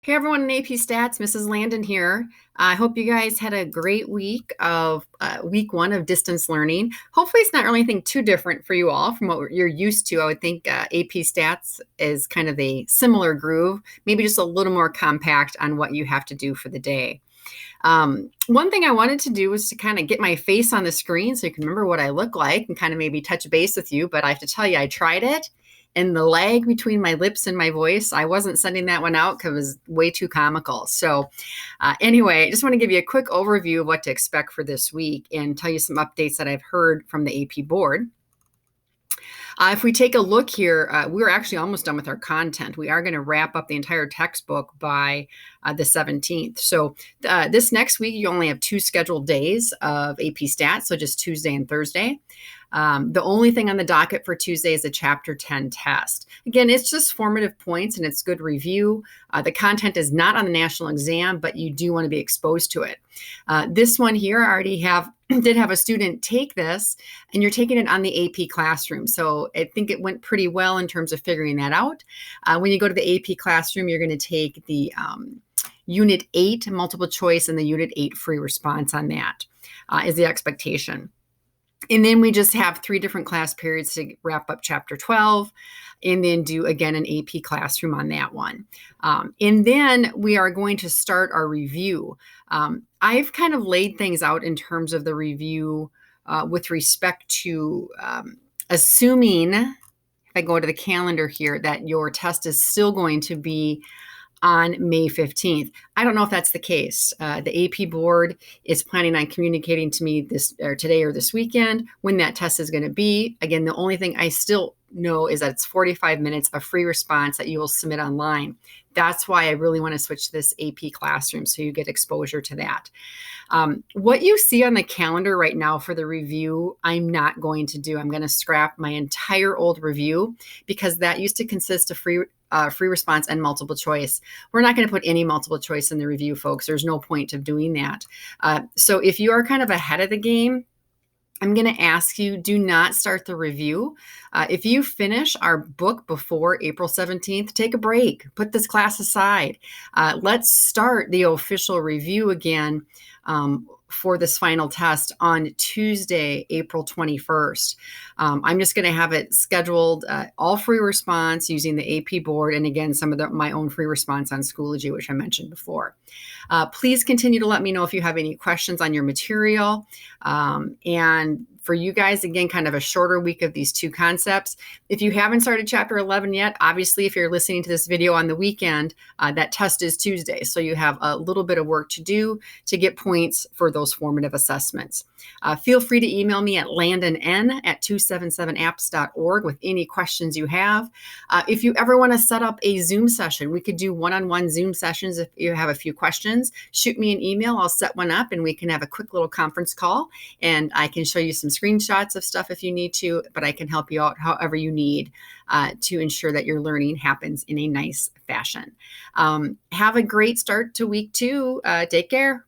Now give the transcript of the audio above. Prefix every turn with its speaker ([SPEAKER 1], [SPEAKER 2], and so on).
[SPEAKER 1] Hey everyone in AP Stats, Mrs. Landon here. I hope you guys had a great week of week one of distance learning. Hopefully, it's not really anything too different for you all from what you're used to. I would think AP Stats is kind of a similar groove, maybe just a little more compact on what you have to do for the day. One thing I wanted to do was to kind of get my face on the screen so you can remember what I look like and kind of maybe touch base with you. But I have to tell you, I tried it and the lag between my lips and my voice, I wasn't sending that one out because it was way too comical. So, anyway, I just want to give you a quick overview of what to expect for this week and tell you some updates that I've heard from the AP board. If we take a look here, we're actually almost done with our content. We are going to wrap up the entire textbook by the 17th. So this next week, you only have 2 scheduled days of AP Stats, so just Tuesday and Thursday. The only thing on the docket for Tuesday is a Chapter 10 test. Again, it's just formative points and it's good review. The content is not on the national exam, but you do want to be exposed to it. This one here, I already did have a student take this, and you're taking it on the AP Classroom. So I think it went pretty well in terms of figuring that out. When you go to the AP Classroom, you're going to take the Unit 8 multiple choice and the Unit 8 free response on that is the expectation. And then we just have 3 different class periods to wrap up Chapter 12 and then do, again, an AP Classroom on that one. And then we are going to start our review. I've kind of laid things out in terms of the review with respect to assuming, if I go to the calendar here, that your test is still going to be on May 15th. I don't know if that's the case. The AP board is planning on communicating to me today or this weekend when that test is going to be. Again, the only thing I still know is that it's 45 minutes of free response that you will submit online. That's why I really want to switch to this AP Classroom so you get exposure to that. What you see on the calendar right now for the review, I'm not going to do. I'm going to scrap my entire old review because that used to consist of free response and multiple choice. We're not going to put any multiple choice in the review, folks. There's no point of doing that. So if you are kind of ahead of the game, I'm going to ask you, do not start the review. If you finish our book before April 17th, take a break, put this class aside. Let's start the official review again for this final test on Tuesday, April 21st. I'm just going to have it scheduled, all free response using the AP board, and again, some of my own free response on Schoology, which I mentioned before. Please continue to let me know if you have any questions on your material. And for you guys, again, kind of a shorter week of these 2 concepts. If you haven't started Chapter 11 yet, obviously, if you're listening to this video on the weekend, that test is Tuesday. So you have a little bit of work to do to get points for those formative assessments. Feel free to email me at landonn@277apps.org with any questions you have. If you ever want to set up a Zoom session, we could do one-on-one Zoom sessions. If you have a few questions, shoot me an email. I'll set one up and we can have a quick little conference call and I can show you some screenshots of stuff if you need to, but I can help you out however you need to ensure that your learning happens in a nice fashion. Have a great start to week 2. Take care.